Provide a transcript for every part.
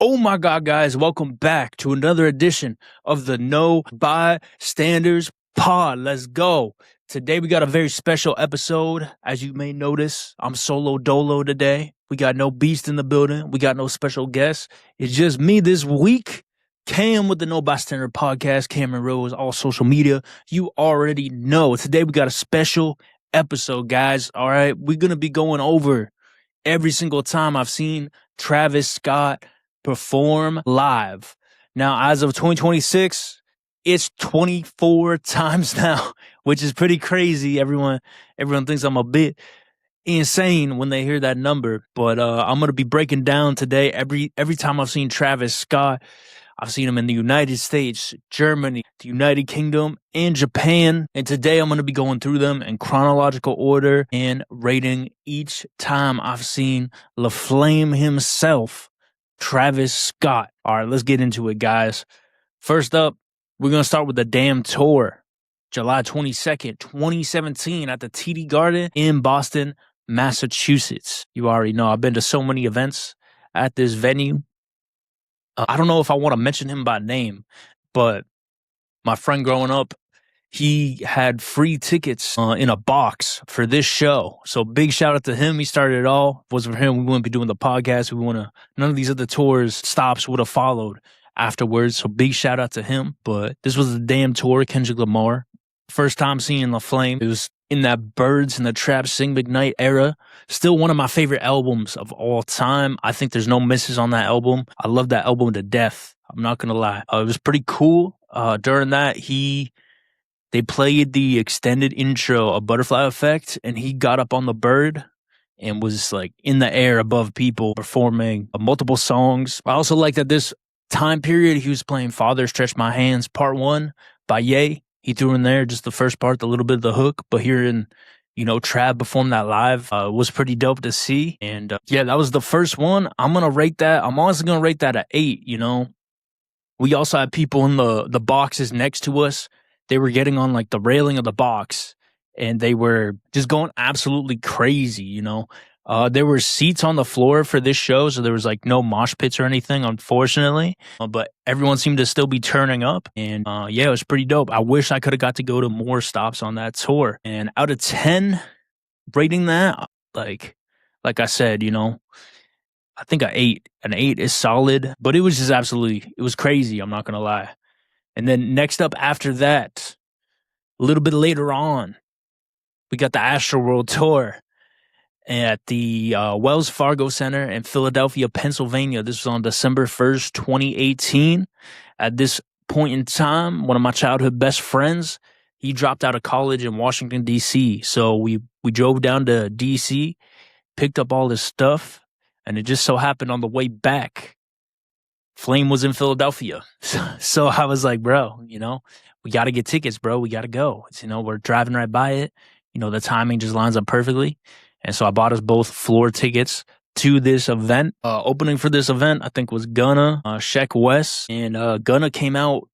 Oh my God, guys, welcome back to another edition of the No Bystanders Pod. Let's go. Today we got a very special episode. As you may notice, I'm solo dolo today. We got no beast in the building. We got no special guests. It's just me this week. Cam with the No Bystander Podcast, Cameron Rose, all social media. You already know. Today we got a special episode, guys. All right, we're going to be going over every single time I've seen Travis Scott perform live. Now, as of 2026, it's 24 times now, which is pretty crazy. Everyone thinks I'm a bit insane when they hear that number, but I'm going to be breaking down today every time I've seen Travis Scott. I've seen him in the United States, Germany, the United Kingdom, and Japan. And today I'm going to be going through them in chronological order and rating each time I've seen La Flame himself, Travis Scott. All right, let's get into it, guys. First up, we're going to start with the damn tour. July 22nd, 2017 at the TD Garden in Boston, Massachusetts. You already know I've been to so many events at this venue. I don't know if I want to mention him by name, but my friend growing up, he had free tickets in a box for this show. So big shout out to him. He started it all. If it wasn't for him, we wouldn't be doing the podcast. None of these other tours stops would have followed afterwards. So big shout out to him. But this was the damn tour, Kendrick Lamar. First time seeing La Flame. It was in that Birds and the Trap Sing McKnight era. Still one of my favorite albums of all time. I think there's no misses on that album. I love that album to death. I'm not going to lie. It was pretty cool. During that, they played the extended intro of Butterfly Effect, and he got up on the bird and was like in the air above people performing multiple songs. I also like that this time period, he was playing Father Stretch My Hands Part 1 by Ye. He threw in there just the first part, the little bit of the hook, but hearing, Trav perform that live was pretty dope to see. And yeah, that was the first one. I'm honestly going to rate that an 8, We also had people in the boxes next to us. They were getting on like the railing of the box and they were just going absolutely crazy, There were seats on the floor for this show, so there was like no mosh pits or anything, unfortunately. But everyone seemed to still be turning up, and yeah, it was pretty dope. I wish I could have got to go to more stops on that tour. And out of 10, rating that, like I said, I think an 8. An 8 is solid, but it was just it was crazy. I'm not gonna lie. And then next up after that, a little bit later on, we got the Astroworld tour at the Wells Fargo Center in Philadelphia, Pennsylvania. This was on December 1st, 2018. At this point in time, one of my childhood best friends, he dropped out of college in Washington, D.C. So we drove down to D.C., picked up all his stuff, and it just so happened on the way back, Flame was in Philadelphia. So I was like, bro, we got to get tickets, bro. We got to go. We're driving right by it. The timing just lines up perfectly. And so I bought us both floor tickets to this event. Opening for this event, I think, was Gunna, Sheck West, and Gunna came out.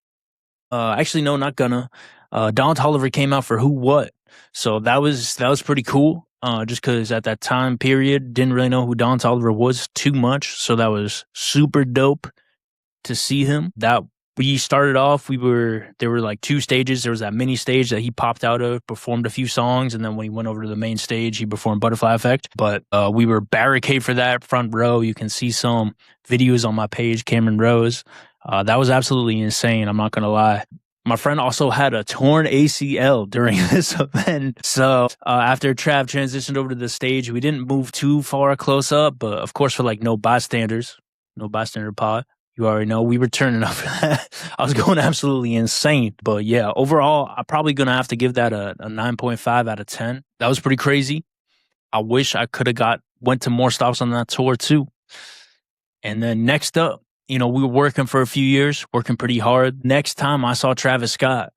Actually, no, not Gunna. Don Toliver came out for Who What. So that was pretty cool. Just because at that time period, didn't really know who Don Toliver was too much. So that was super dope to see him. That we started off, there were like 2 stages. There was that mini stage that he popped out of, performed a few songs, and then when he went over to the main stage, he performed Butterfly Effect. But we were barricade for that front row. You can see some videos on my page, Cameron Rose. That was absolutely insane. I'm not going to lie. My friend also had a torn ACL during this event. So after Trav transitioned over to the stage, we didn't move too far close up. But of course, for like No Bystander Pod, you already know we were turning up for that. I was going absolutely insane. But yeah, overall, I'm probably going to have to give that a 9.5 out of 10. That was pretty crazy. I wish I could have went to more stops on that tour too. And then next up, we were working for a few years, working pretty hard. Next time I saw Travis Scott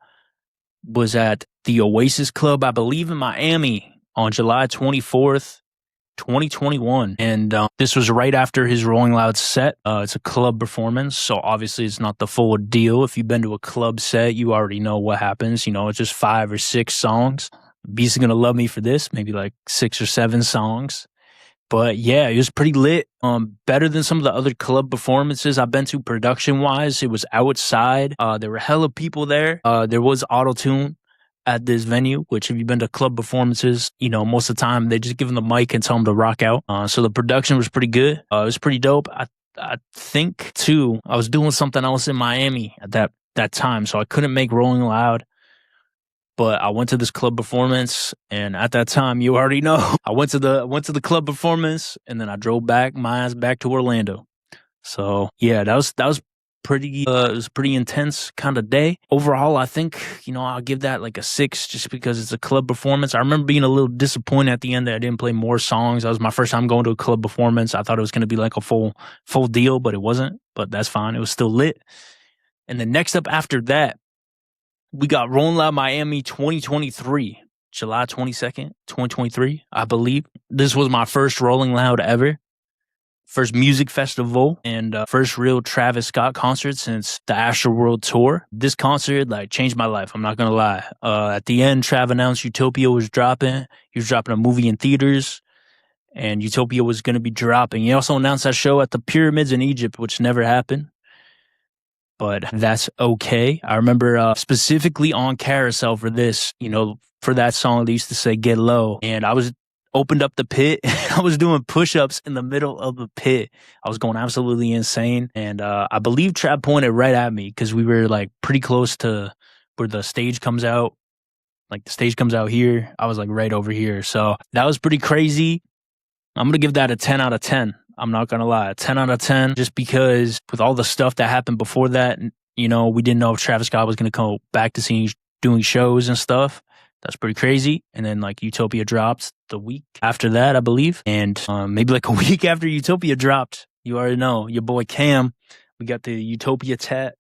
was at the Oasis Club, I believe in Miami, on July 24th. 2021. And this was right after his Rolling Loud set. It's a club performance, so obviously it's not the full deal. If you've been to a club set, you already know what happens. It's just 5 or 6 songs. Beast is going to love me for this, maybe like 6 or 7 songs. But yeah, it was pretty lit. Better than some of the other club performances I've been to production wise. It was outside. There were hella people there. There was auto tune at this venue, which if you've been to club performances, most of the time they just give them the mic and tell them to rock out. So the production was pretty good. It was pretty dope. I think too, I was doing something else in Miami at that time, so I couldn't make Rolling Loud. But I went to this club performance, and at that time, you already know, I went to the club performance, and then I drove my ass back to Orlando. So yeah, that was pretty. It was a pretty intense kind of day. Overall, I think I'll give that like a 6, just because it's a club performance. I remember being a little disappointed at the end that I didn't play more songs. That was my first time going to a club performance. I thought it was going to be like a full deal, but it wasn't. But that's fine. It was still lit. And then next up after that, we got Rolling Loud Miami 2023, July 22nd, 2023, I believe. This was my first Rolling Loud ever. First music festival and first real Travis Scott concert since the Astroworld tour. This concert changed my life. I'm not going to lie. At the end, Trav announced UTOPIA was dropping. He was dropping a movie in theaters, and UTOPIA was going to be dropping. He also announced that show at the pyramids in Egypt, which never happened. But that's okay. I remember specifically on Carousel for this, for that song, they used to say "Get Low," and I was opened up the pit. I was doing push-ups in the middle of the pit. I was going absolutely insane, and I believe Trav pointed right at me because we were pretty close to where the stage comes out. Like the stage comes out here. I was right over here, so that was pretty crazy. I'm gonna give that a 10 out of 10. I'm not going to lie, 10 out of 10, just because with all the stuff that happened before that, we didn't know if Travis Scott was going to come back to doing shows and stuff. That's pretty crazy. And then UTOPIA dropped the week after that, I believe. And maybe a week after UTOPIA dropped, you already know, your boy Cam, we got the UTOPIA tat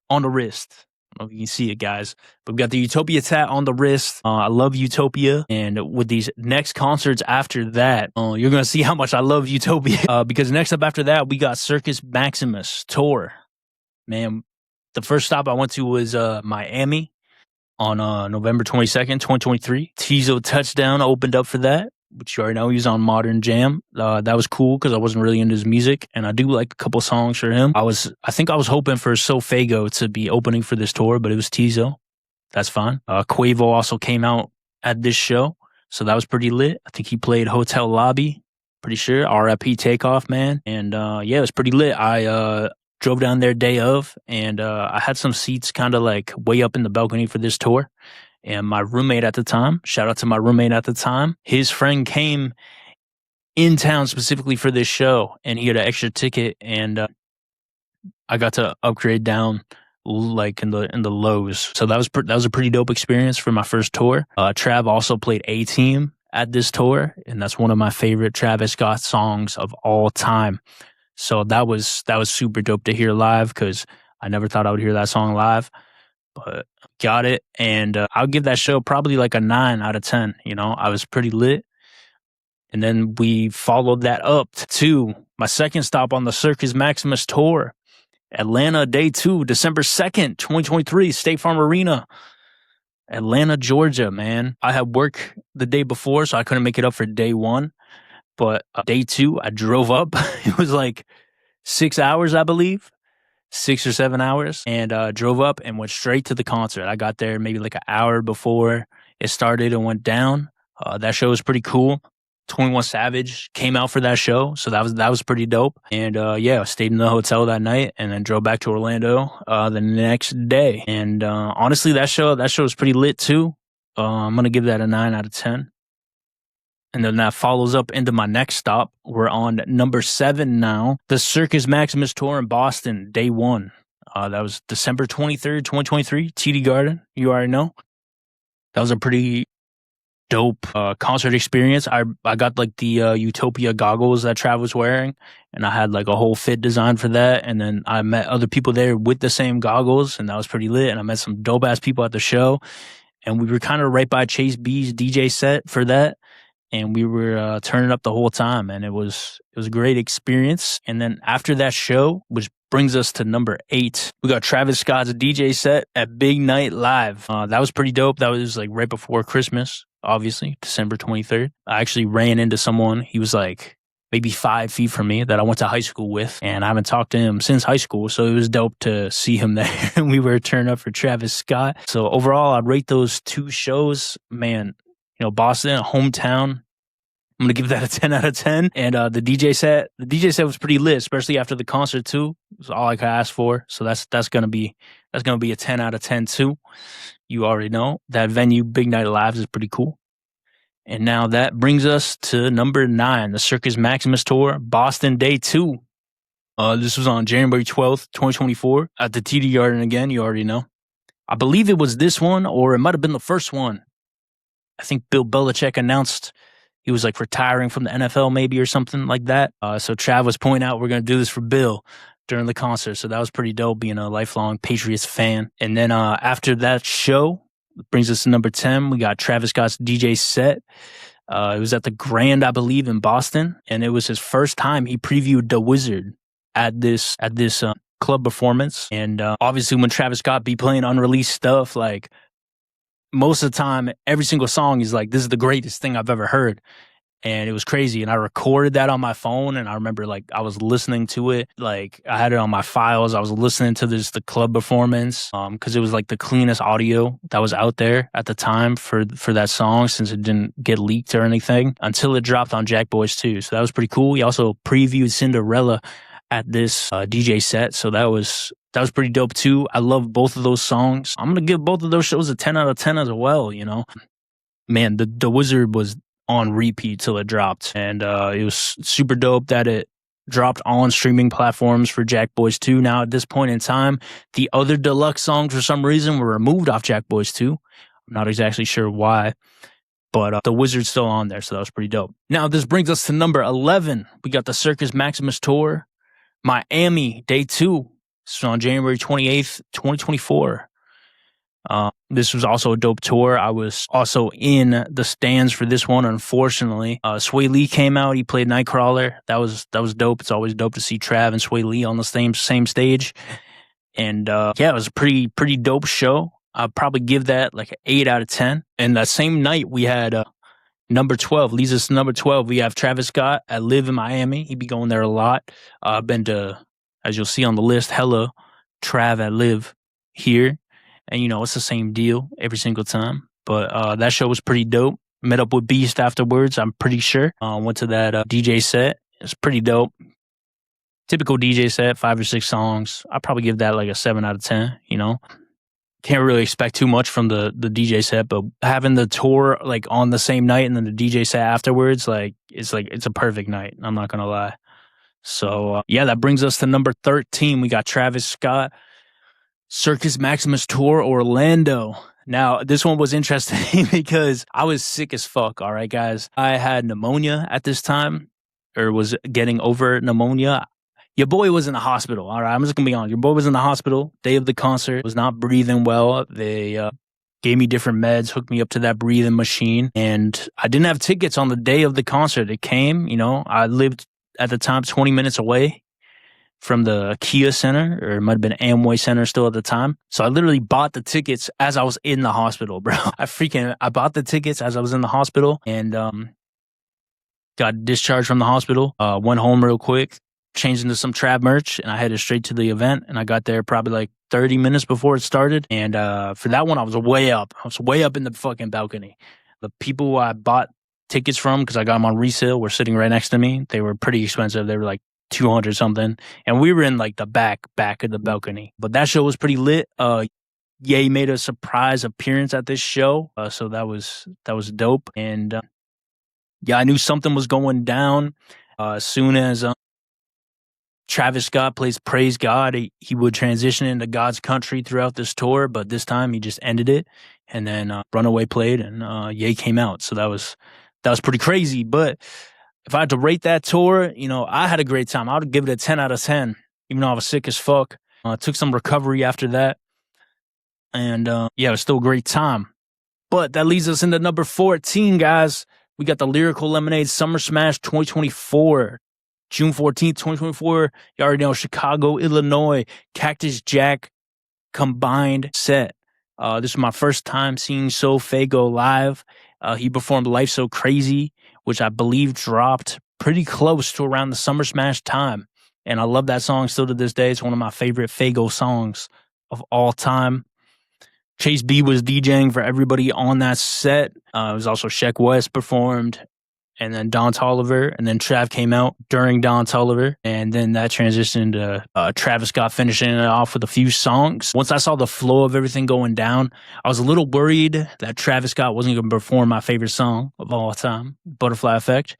on the wrist. I don't know if you can see it, guys, but we got the UTOPIA tat on the wrist. I love UTOPIA, and with these next concerts after that, you're gonna see how much I love UTOPIA. Because next up after that, we got Circus Maximus tour. Man, the first stop I went to was Miami on November 22nd, 2023. Tizo Touchdown opened up for that, which you already know, he was on Modern Jam. That was cool because I wasn't really into his music, and I do like a couple songs for him. I think I was hoping for Sofago to be opening for this tour, but it was Tizo. That's fine. Quavo also came out at this show, so that was pretty lit. I think he played Hotel Lobby, pretty sure. R.I.P. Takeoff, man. And yeah, it was pretty lit. I drove down there day of, and I had some seats kind of way up in the balcony for this tour. And my roommate at the time, shout out to my roommate at the time, his friend came in town specifically for this show, and he had an extra ticket, and I got to upgrade down in the lows. So that was a pretty dope experience for my first tour. Trav also played A-Team at this tour, and that's one of my favorite Travis Scott songs of all time. So that was super dope to hear live, because I never thought I would hear that song live. But got it, and I'll give that show probably a 9 out of 10. I was pretty lit. And then we followed that up to my second stop on the Circus Maximus tour, Atlanta, day 2, December 2nd, 2023, State Farm Arena, Atlanta, Georgia, man. I had work the day before, so I couldn't make it up for day 1. But day 2, I drove up. It was 6 hours, I believe. 6 or 7 hours, and drove up and went straight to the concert. I got there maybe an hour before it started and went down. That show was pretty cool. 21 Savage came out for that show, so that was pretty dope. And yeah, I stayed in the hotel that night and then drove back to Orlando the next day. And honestly, that show was pretty lit too. I'm gonna give that a 9 out of 10. And then that follows up into my next stop. We're on number 7 now. The Circus Maximus tour in Boston, day 1. That was December 23rd, 2023, TD Garden. You already know. That was a pretty dope concert experience. I got the UTOPIA goggles that Trav was wearing, and I had a whole fit design for that. And then I met other people there with the same goggles, and that was pretty lit. And I met some dope ass people at the show, and we were kind of right by Chase B's DJ set for that. And we were turning up the whole time, and it was a great experience. And then after that show, which brings us to number 8, we got Travis Scott's DJ set at Big Night Live. That was pretty dope. That was right before Christmas, obviously, December 23rd. I actually ran into someone. He was maybe 5 feet from me that I went to high school with, and I haven't talked to him since high school, so it was dope to see him there. And we were turned up for Travis Scott. So overall, I'd rate those 2 shows, man, Boston, hometown, I'm going to give that a 10 out of 10. And the DJ set was pretty lit, especially after the concert too. It was all I could ask for. So that's going to be a 10 out of 10 too. You already know that venue, Big Night Lives, is pretty cool. And now that brings us to number 9, the Circus Maximus Tour, Boston Day 2. This was on January 12th, 2024 at the TD Garden again, you already know. I believe it was this one, or it might have been the first one. I think Bill Belichick announced he was like retiring from the NFL maybe or something like that. So Trav was pointing out, we're going to do this for Bill during the concert. So that was pretty dope, being a lifelong Patriots fan. And then after that show, brings us to number 10. We got Travis Scott's DJ set. It was at the Grand, I believe, in Boston. And it was his first time he previewed The Wizard at this club performance. And obviously when Travis Scott be playing unreleased stuff, like most of the time, every single song is like, this is the greatest thing I've ever heard. And it was crazy. And I recorded that on my phone. And I remember like I was listening to it. Like I had it on my files. I was listening to the club performance because it was like the cleanest audio that was out there at the time for that song, since it didn't get leaked or anything until it dropped on Jack Boys 2. So that was pretty cool. He also previewed Cinderella at this DJ set. So that was pretty dope too. I love both of those songs. I'm going to give both of those shows a 10 out of 10 as well, Man, the Wizard was on repeat till it dropped. And it was super dope that it dropped on streaming platforms for Jack Boys 2. Now, at this point in time, the other deluxe songs for some reason were removed off Jack Boys 2. I'm not exactly sure why, but the Wizard's still on there, so that was pretty dope. Now, this brings us to number 11. We got the Circus Maximus Tour, Miami, Day 2. This was on January 28th, 2024. This was also a dope tour. I was also in the stands for this one, unfortunately. Sway Lee came out. He played Nightcrawler. That was dope. It's always dope to see Trav and Sway Lee on the same stage. And it was a pretty dope show. I'd probably give that like an 8 out of 10. And that same night, we had number 12. Leads us to number 12. We have Travis Scott at Live in Miami. He'd be going there a lot. I've been to, as you'll see on the list, hella Trav at Live here. And, it's the same deal every single time. But that show was pretty dope. Met up with Beast afterwards, I'm pretty sure. Went to that DJ set. It's pretty dope. Typical DJ set, 5 or 6 songs. I'd probably give that like a 7 out of 10, Can't really expect too much from the DJ set, but having the tour like on the same night and then the DJ set afterwards, it's a perfect night. I'm not going to lie. So, that brings us to number 13. We got Travis Scott, Circus Maximus Tour, Orlando. Now, this one was interesting because I was sick as fuck, all right, guys. I had pneumonia at this time, or was getting over pneumonia. Your boy was in the hospital, all right? I'm just going to be honest. Your boy was in the hospital, day of the concert, was not breathing well. They gave me different meds, hooked me up to that breathing machine, and I didn't have tickets on the day of the concert. It came, I lived at the time 20 minutes away from the Kia Center, or it might have been Amway Center still at the time. So I literally bought the tickets as I was in the hospital, bro. I bought the tickets as I was in the hospital and got discharged from the hospital. Went home real quick, changed into some Trav merch, and I headed straight to the event. And I got there probably like 30 minutes before it started. And for that one, I was way up. I was way up in the fucking balcony. The people who I bought tickets from, because I got them on resale, were sitting right next to me. They were pretty expensive. They were like 200 something, and we were in like the back of the balcony. But that show was pretty lit. Ye made a surprise appearance at this show, so that was dope. And I knew something was going down as soon as Travis Scott plays Praise God. He would transition into God's Country throughout this tour, but this time he just ended it, and then Runaway played, and Ye came out. So that was pretty crazy. But if I had to rate that tour, I had a great time. I would give it a 10 out of 10, even though I was sick as fuck. Took some recovery after that. And it was still a great time. But that leads us into number 14, guys. We got the Lyrical Lemonade Summer Smash 2024. June 14th, 2024. You already know, Chicago, Illinois, Cactus Jack combined set. This was my first time seeing So Fago live. He performed Life So Crazy, which I believe dropped pretty close to around the Summer Smash time. And I love that song still to this day. It's one of my favorite Faygo songs of all time. Chase B was DJing for everybody on that set. It was also Sheck West performed, and then Don Toliver, and then Trav came out during Don Toliver, and then that transitioned to Travis Scott finishing it off with a few songs. Once I saw the flow of everything going down, I was a little worried that Travis Scott wasn't going to perform my favorite song of all time, Butterfly Effect.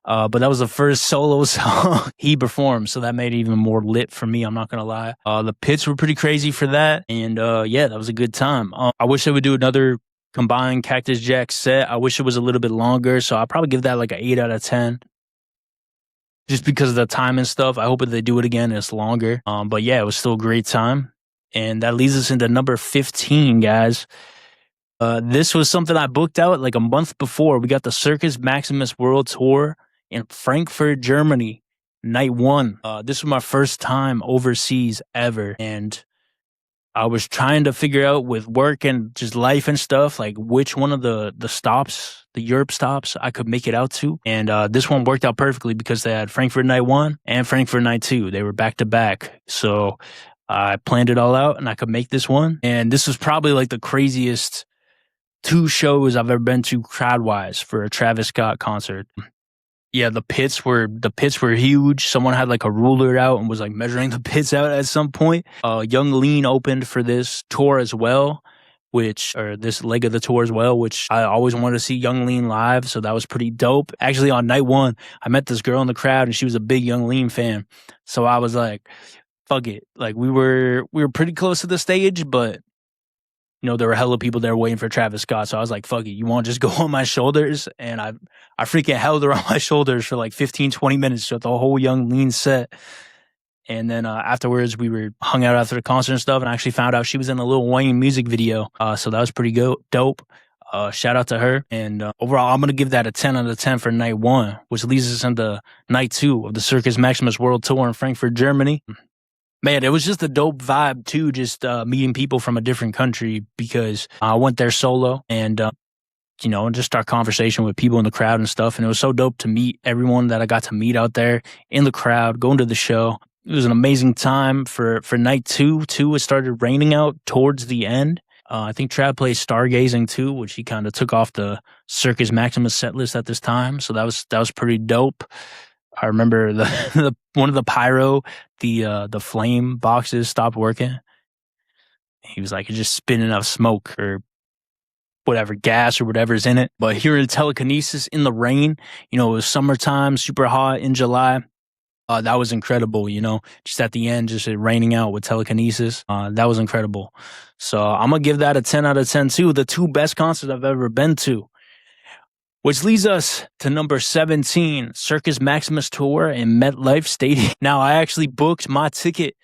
But that was the first solo song he performed, so that made it even more lit for me, I'm not going to lie. The pits were pretty crazy for that, and yeah, that was a good time. I wish they would do another combined Cactus Jack set. I wish it was a little bit longer, so I'll probably give that like an 8 out of 10. Just because of the time and stuff. I hope that they do it again and it's longer. But yeah, it was still a great time. And that leads us into number 15, guys. This was something I booked out like a month before. We got the Circus Maximus World Tour in Frankfurt, Germany, night 1. This was my first time overseas ever, and I was trying to figure out with work and just life and stuff, like which one of the stops, the Europe stops, I could make it out to. And this one worked out perfectly because they had Frankfurt night 1 and Frankfurt night 2. They were back to back. So I planned it all out and I could make this one. And this was probably like the craziest 2 shows I've ever been to crowd-wise for a Travis Scott concert. Yeah, the pits were huge. Someone had like a ruler out and was like measuring the pits out at some point. Young Lean opened for this tour as well, or this leg of the tour as well, which I always wanted to see Young Lean live, so that was pretty dope. Actually, on night 1, I met this girl in the crowd and she was a big Young Lean fan. So I was like, fuck it. Like we were pretty close to the stage, but you know, there were hella people there waiting for Travis Scott. So I was like, fuck it, you want to just go on my shoulders? And I freaking held her on my shoulders for like 15, 20 minutes throughout the whole Young Lean set. And then afterwards, we were hung out after the concert and stuff, and I actually found out she was in a Lil Wayne music video. So that was pretty dope. Shout out to her. And overall, I'm going to give that a 10 out of 10 for night 1, which leads us into night 2 of the Circus Maximus World Tour in Frankfurt, Germany. Man, it was just a dope vibe too, just meeting people from a different country, because I went there solo and, you know, just start conversation with people in the crowd and stuff. And it was so dope to meet everyone that I got to meet out there in the crowd, going to the show. It was an amazing time for night 2 too. It started raining out towards the end. I think Trav played Stargazing too, which he kind of took off the Circus Maximus set list at this time. So that was pretty dope. I remember the one of the pyro, the flame boxes stopped working. He was like, it's just spitting out smoke or whatever, gas or whatever's in it. But hearing telekinesis in the rain, you know, it was summertime, super hot in July. That was incredible, you know, just at the end, just it raining out with telekinesis. That was incredible. So I'm going to give that a 10 out of 10 too. The 2 best concerts I've ever been to. Which leads us to number 17, Circus Maximus Tour in MetLife Stadium. Now, I actually bought my ticket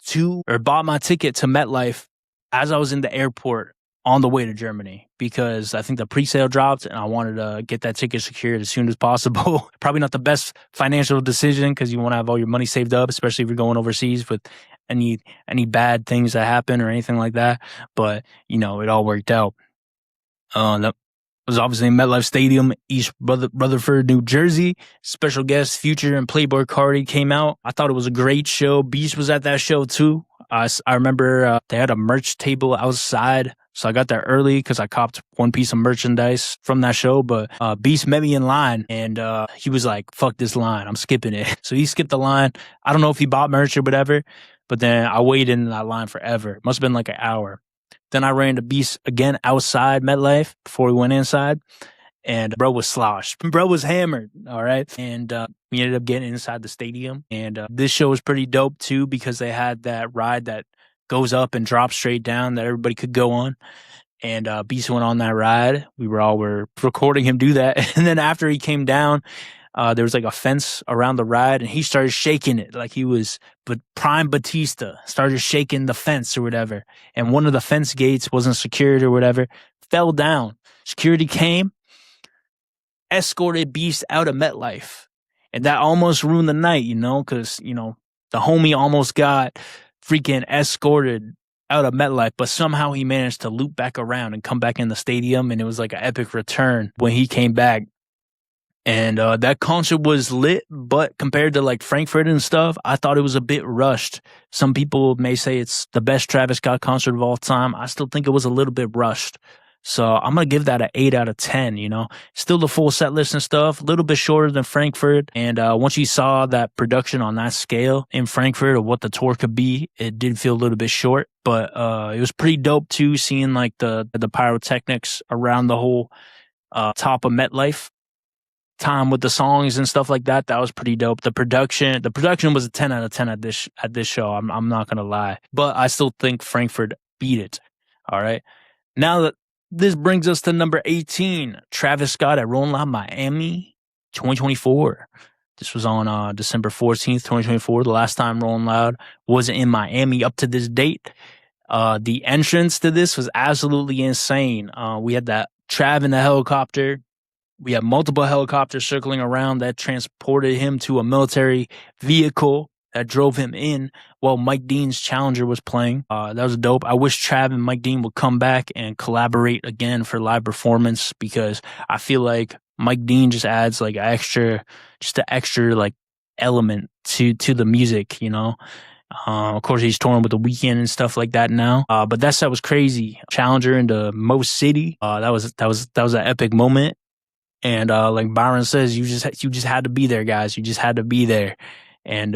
to MetLife as I was in the airport on the way to Germany, because I think the pre-sale dropped and I wanted to get that ticket secured as soon as possible. Probably not the best financial decision, because you want to have all your money saved up, especially if you're going overseas with any bad things that happen or anything like that. But, you know, it all worked out. It was obviously in MetLife Stadium, East Rutherford, New Jersey. Special guest Future and Playboi Carti came out. I thought it was a great show. Beast was at that show too. I remember they had a merch table outside, so I got there early because I copped one piece of merchandise from that show. But Beast met me in line, and he was like, fuck this line, I'm skipping it. So he skipped the line. I don't know if he bought merch or whatever, but then I waited in that line forever. It must have been like an hour. Then I ran into Beast again outside MetLife before we went inside, and bro was sloshed. Bro was hammered, all right? And we ended up getting inside the stadium. And this show was pretty dope too, because they had that ride that goes up and drops straight down that everybody could go on. And Beast went on that ride. We were recording him do that. And then after he came down, there was like a fence around the ride, and he started shaking it like he was, but Prime Batista started shaking the fence or whatever. And one of the fence gates wasn't secured or whatever, fell down. Security came, escorted Beast out of MetLife. And that almost ruined the night, you know, because, you know, the homie almost got freaking escorted out of MetLife, but somehow he managed to loop back around and come back in the stadium. And it was like an epic return when he came back. And that concert was lit, but compared to like Frankfurt and stuff, I thought it was a bit rushed. Some people may say it's the best Travis Scott concert of all time. I still think it was a little bit rushed. So I'm going to give that an 8 out of 10, you know. Still the full set list and stuff, a little bit shorter than Frankfurt. And once you saw that production on that scale in Frankfurt of what the tour could be, it did feel a little bit short. But it was pretty dope too, seeing like the pyrotechnics around the whole top of MetLife time with the songs and stuff like that. That was pretty dope. The production was a 10 out of 10 at this show. I'm not going to lie, but I still think Frankfurt beat it. All right. Now that this brings us to number 18, Travis Scott at Rolling Loud Miami 2024. This was on December 14th, 2024. The last time Rolling Loud was in Miami up to this date. The entrance to this was absolutely insane. We had that Trav in the helicopter. We had multiple helicopters circling around that transported him to a military vehicle that drove him in while Mike Dean's Challenger was playing. That was dope. I wish Trav and Mike Dean would come back and collaborate again for live performance, because I feel like Mike Dean just adds like an extra like element to the music, you know. Of course, he's touring with The Weeknd and stuff like that now. But that set was crazy. Challenger into Mo City. That was an epic moment. And like Byron says, you just had to be there, guys. You just had to be there. And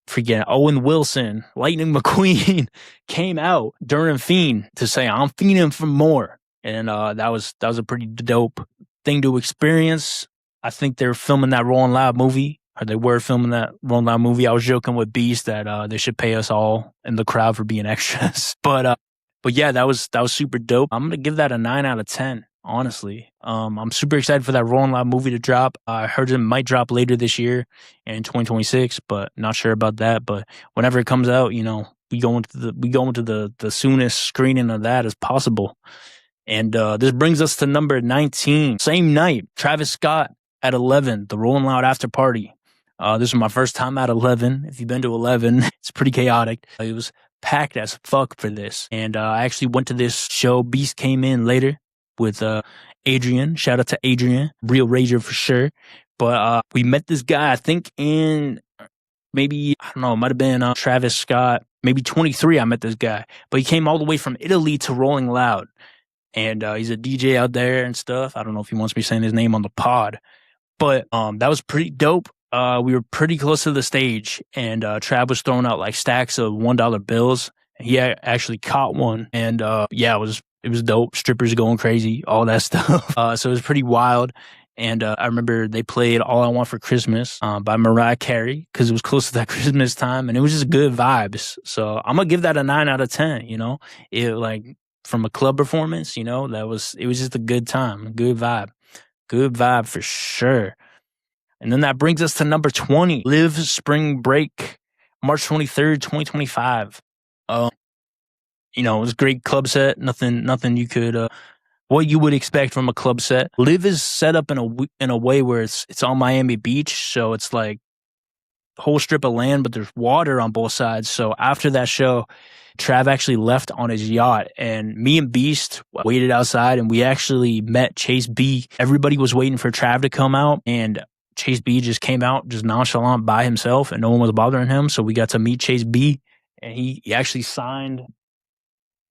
freaking Owen Wilson, Lightning McQueen, came out during Fiend to say, "I'm fiending for more." And that was a pretty dope thing to experience. I think they're filming that Rolling Loud movie. Or they were filming that Rolling Loud movie. I was joking with Beast that they should pay us all in the crowd for being extras. But yeah, that was super dope. I'm gonna give that a 9 out of 10. Honestly, I'm super excited for that Rolling Loud movie to drop. I heard it might drop later this year in 2026, but not sure about that. But whenever it comes out, you know, we go into the soonest screening of that as possible. And this brings us to number 19. Same night, Travis Scott at 11, the Rolling Loud after party. This was my first time at 11. If you've been to 11, it's pretty chaotic. It was packed as fuck for this. And I actually went to this show. Beast came in later with Adrian. Shout out to Adrian. Real rager for sure. But we met this guy, I think in maybe, I don't know, it might have been Travis Scott. Maybe 23 I met this guy. But he came all the way from Italy to Rolling Loud. And he's a DJ out there and stuff. I don't know if he wants me saying his name on the pod. But that was pretty dope. We were pretty close to the stage. And Trav was throwing out like stacks of $1 bills. He actually caught one. And yeah, it was dope. Strippers going crazy, all that stuff. So it was pretty wild. And I remember they played All I Want for Christmas by Mariah Carey, because it was close to that Christmas time. And it was just good vibes. So I'm going to give that a 9 out of 10, you know. It like from a club performance, you know, it was just a good time, a good vibe. Good vibe for sure. And then that brings us to number 20, Live Spring Break, March 23rd, 2025. You know, it was a great club set. Nothing you could, what you would expect from a club set. Live is set up in a way where it's on Miami Beach, so it's like a whole strip of land, but there's water on both sides. So after that show, Trav actually left on his yacht, and me and Beast waited outside, and we actually met Chase B. Everybody was waiting for Trav to come out, and Chase B just came out just nonchalant by himself, and no one was bothering him. So we got to meet Chase B, and he actually signed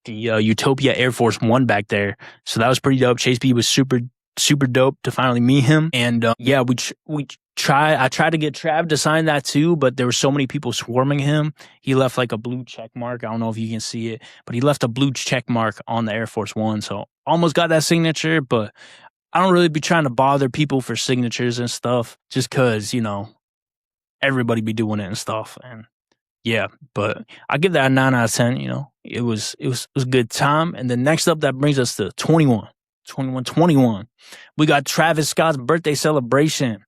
the UTOPIA Air Force One back there. So that was pretty dope. Chase B was super dope to finally meet him. And yeah, I tried to get Trav to sign that too, but there were so many people swarming him. He left like a blue check mark. I don't know if you can see it, but he left a blue check mark on the Air Force One. So almost got that signature, but I don't really be trying to bother people for signatures and stuff, just cause, you know, everybody be doing it and stuff. And yeah, but I give that a 9 out of 10, you know. It was a good time. And then next up, that brings us to 21. We got Travis Scott's birthday celebration.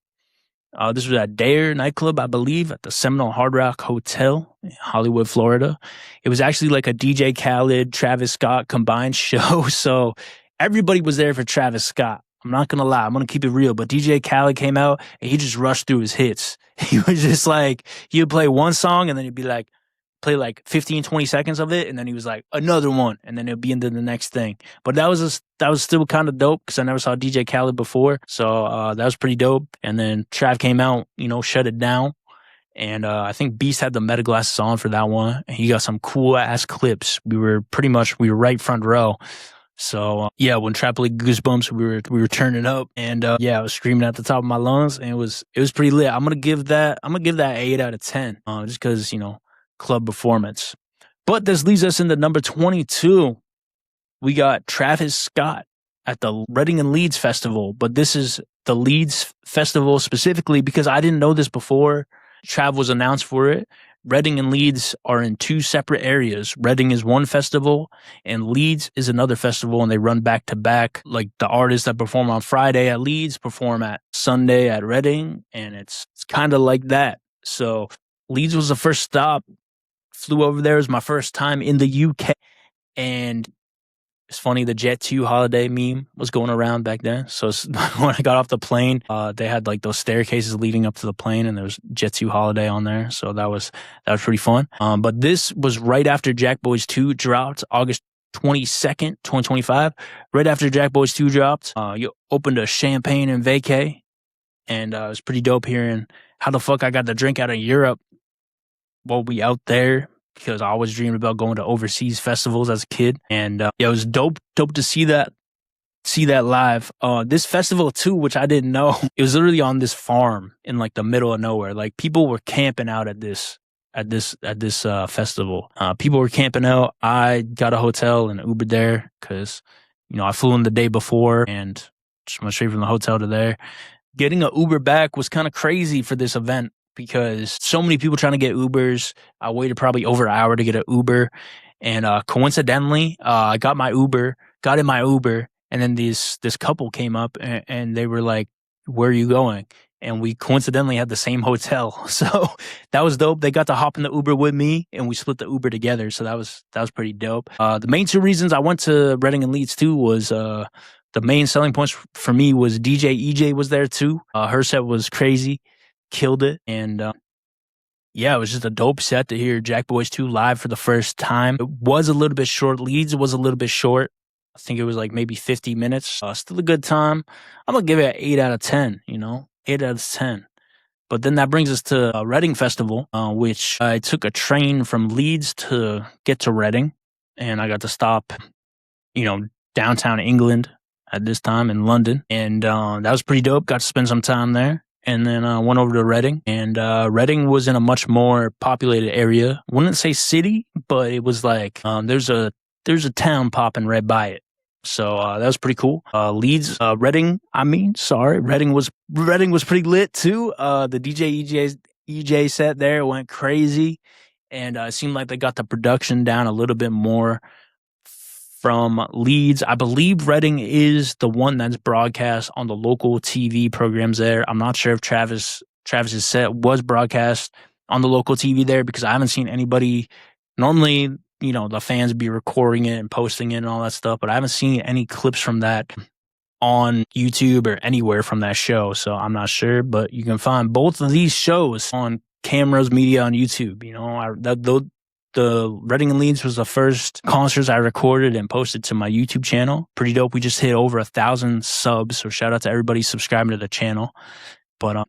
This was at Dare nightclub, I believe, at the Seminole Hard Rock Hotel in Hollywood, Florida. It was actually like a DJ Khaled, Travis Scott combined show. So everybody was there for Travis Scott. I'm not going to lie. I'm going to keep it real. But DJ Khaled came out and he just rushed through his hits. He was just like, he would play one song and then he'd be like, play like 15, 20 seconds of it, and then he was like, another one, and then it'll be into the next thing. But that was still kind of dope because I never saw DJ Khaled before. So that was pretty dope. And then Trav came out, shut it down. And I think Beast had the meta glasses on for that one. And he got some cool ass clips. We were right front row. So when Trap played Goosebumps, we were turning up, and I was screaming at the top of my lungs, and it was pretty lit. I'm gonna give that 8 out of 10, just because club performance. But this leads us into number 22. We got Travis Scott at the Reading and Leeds Festival, but this is the Leeds Festival specifically because I didn't know this before. Trav was announced for it. Reading and Leeds are in two separate areas. Reading is one festival and Leeds is another festival, and they run back to back. Like the artists that perform on Friday at Leeds perform at Sunday at Reading, and it's kind of like that. So Leeds was the first stop. Flew over there. It was my first time in the UK, and it's funny, the Jet 2 holiday meme was going around back then. So when I got off the plane, they had like those staircases leading up to the plane, and there was Jet 2 holiday on there. So that was pretty fun. But this was right after Jack Boys 2 dropped, August 22nd, 2025. Right after Jack Boys 2 dropped, you opened a champagne and vacay, and it was pretty dope hearing how the fuck I got the drink out of Europe while we out there, because I always dreamed about going to overseas festivals as a kid. And it was dope to see that live. This festival too, which I didn't know, it was literally on this farm in like the middle of nowhere. Like people were camping out at this festival. People were camping out. I got a hotel and Ubered there because, I flew in the day before and just went straight from the hotel to there. Getting an Uber back was kind of crazy for this event, because so many people trying to get Ubers. I waited probably over an hour to get an Uber. And coincidentally, I got in my Uber, and then this couple came up and they were like, where are you going? And we coincidentally had the same hotel. So that was dope. They got to hop in the Uber with me, and we split the Uber together. So that was pretty dope. The main two reasons I went to Reading and Leeds too was the main selling points for me was DJ EJ was there too. Her set was crazy. Killed it. And it was just a dope set to hear Jack Boys 2 live for the first time. It was a little bit short. Leeds was a little bit short. I think it was like maybe 50 minutes. Still a good time. I'm going to give it an 8 out of 10, 8 out of 10. But then that brings us to Reading Festival, which I took a train from Leeds to get to Reading. And I got to stop, downtown England at this time in London. And that was pretty dope. Got to spend some time there. And then I went over to Reading, and Reading was in a much more populated area. Wouldn't say city, but it was like there's a town popping right by it. So that was pretty cool. Reading was pretty lit too. The EJ set there went crazy, and it seemed like they got the production down a little bit more from Leeds. I believe Reading is the one that's broadcast on the local TV programs there. I'm not sure if Travis's set was broadcast on the local TV there, because I haven't seen anybody. Normally, the fans be recording it and posting it and all that stuff, but I haven't seen any clips from that on YouTube or anywhere from that show. So I'm not sure, but you can find both of these shows on Cameras Media on YouTube. The Reading and Leeds was the first concerts I recorded and posted to my YouTube channel. Pretty dope. We just hit over 1,000 subs, so shout out to everybody subscribing to the channel. But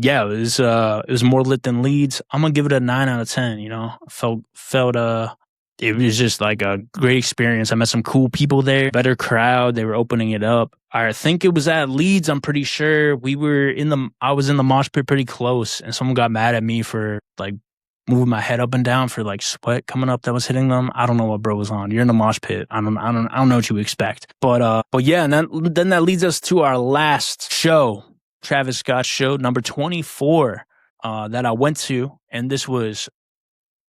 yeah, it was more lit than Leeds. I'm gonna give it a 9 out of 10. Felt it was just like a great experience. I met some cool people there, better crowd. They were opening it up. I think it was at Leeds. I'm pretty sure I was in the mosh pit pretty close, and someone got mad at me for like moving my head up and down for like sweat coming up that was hitting them. I don't know what bro was on. You're in the mosh pit. I don't know what you expect. But yeah, and then that leads us to our last show, Travis Scott's show, number 24, that I went to, and this was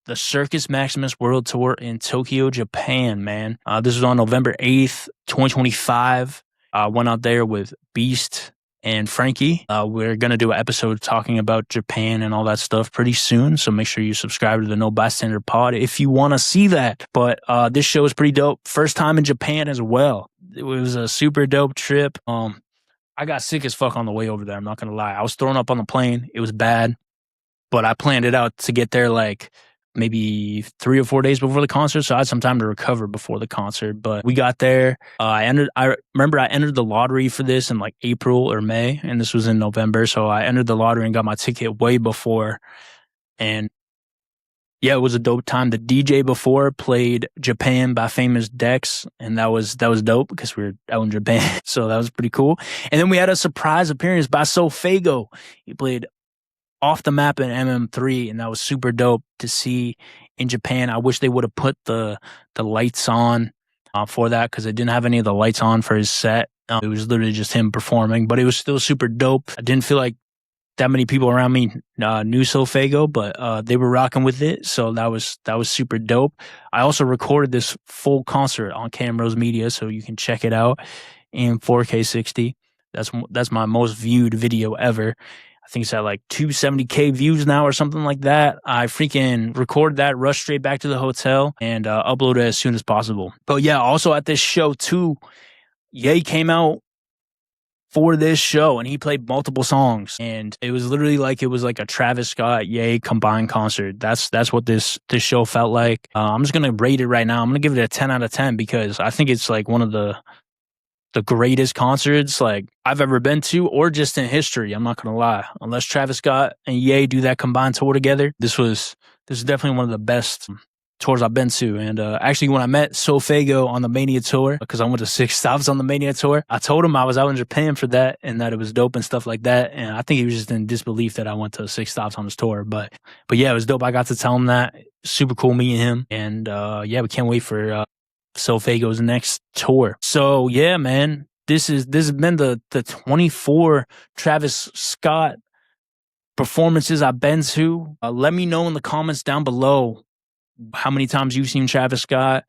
the Circus Maximus World Tour in Tokyo, Japan, man. This was on November 8th, 2025. I went out there with Beast and Frankie. We're going to do an episode talking about Japan and all that stuff pretty soon. So make sure you subscribe to the No Bystander Pod if you want to see that. But this show is pretty dope. First time in Japan as well. It was a super dope trip. I got sick as fuck on the way over there. I'm not going to lie. I was thrown up on the plane. It was bad. But I planned it out to get there like maybe 3 or 4 days before the concert, so I had some time to recover before the concert. But we got there. I remember I entered the lottery for this in like April or May, and this was in November. So I entered the lottery and got my ticket way before. And yeah, it was a dope time. The DJ before played Japan by Famous Dex, and that was dope because we were out in Japan. So that was pretty cool. And then we had a surprise appearance by Sofago. He played Off the Map in MM3, and that was super dope to see in Japan. I wish they would have put the lights on for that, because it didn't have any of the lights on for his set. It was literally just him performing, but it was still super dope. I didn't feel like that many people around me knew Sofago, but they were rocking with it, so that was super dope. I also recorded this full concert on Camrose Media, so you can check it out in 4K 60. That's my most viewed video ever. I think it's at like 270K views now or something like that. I freaking recorded that, rushed straight back to the hotel, and uploaded it as soon as possible. But yeah, also at this show too, Ye came out for this show and he played multiple songs, and it was literally like a Travis Scott Ye combined concert. That's what this show felt like. I'm just gonna rate it right now. I'm gonna give it a 10 out of 10 because I think it's like one of the greatest concerts like I've ever been to, or just in history. I'm not gonna lie. Unless Travis Scott and Ye do that combined tour together, this is definitely one of the best tours I've been to. And actually, when I met Sofago on the Mania tour, because I went to 6 stops on the Mania tour, I told him I was out in Japan for that and that it was dope and stuff like that. And I think he was just in disbelief that I went to 6 stops on his tour. But yeah, it was dope. I got to tell him that. Super cool meeting him. And yeah, we can't wait for Sofago's next tour. So yeah, man, this has been the 24 Travis Scott performances I've been to. Let me know in the comments down below how many times you've seen Travis Scott.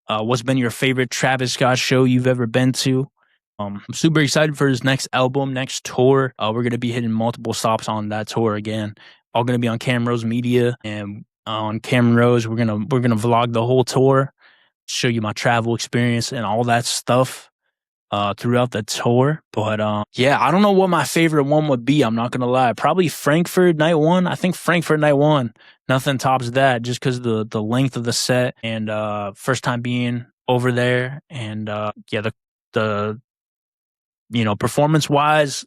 What's been your favorite Travis Scott show you've ever been to? I'm super excited for his next album, next tour. We're gonna be hitting multiple stops on that tour again. All gonna be on Camrose Media, and on Camrose we're gonna vlog the whole tour, show you my travel experience and all that stuff throughout the tour. But yeah, I don't know what my favorite one would be. I'm not gonna lie. Probably Frankfurt Night 1. I think Frankfurt Night 1, nothing tops that, just because the length of the set and first time being over there. And yeah, the performance wise,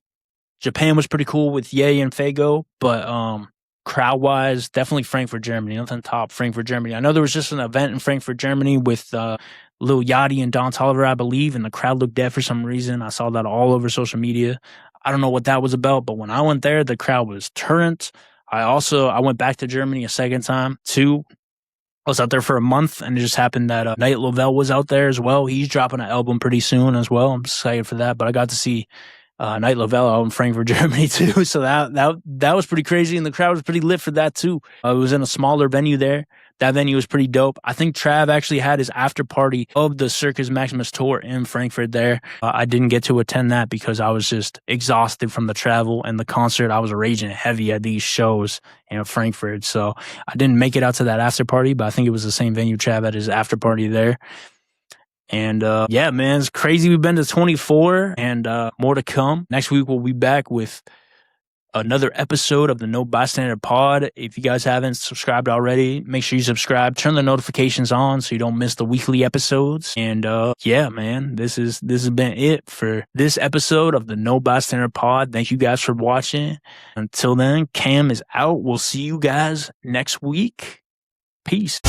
Japan was pretty cool with Ye and Fago, but crowd wise, definitely Frankfurt, Germany. Nothing top Frankfurt, Germany. I know there was just an event in Frankfurt, Germany with Lil Yachty and Don Toliver, I believe, and the crowd looked dead for some reason. I saw that all over social media. I don't know what that was about, but when I went there, the crowd was turned. I went back to Germany a second time too. I was out there for a month, and it just happened that Nate Lovell was out there as well. He's dropping an album pretty soon as well. I'm excited for that. But I got to see Nate Lovell out in Frankfurt, Germany too. So that was pretty crazy, and the crowd was pretty lit for that too. It was in a smaller venue there. That venue was pretty dope. I think Trav actually had his after party of the Circus Maximus tour in Frankfurt there. I didn't get to attend that because I was just exhausted from the travel and the concert. I was raging heavy at these shows in Frankfurt. So I didn't make it out to that after party, but I think it was the same venue Trav had his after party there. And yeah, man, it's crazy. We've been to 24 and more to come. Next week, we'll be back with another episode of the No Bystander Pod. If you guys haven't subscribed already, make sure you subscribe. Turn the notifications on so you don't miss the weekly episodes. And yeah, man, this has been it for this episode of the No Bystander Pod. Thank you guys for watching. Until then, Cam is out. We'll see you guys next week. Peace.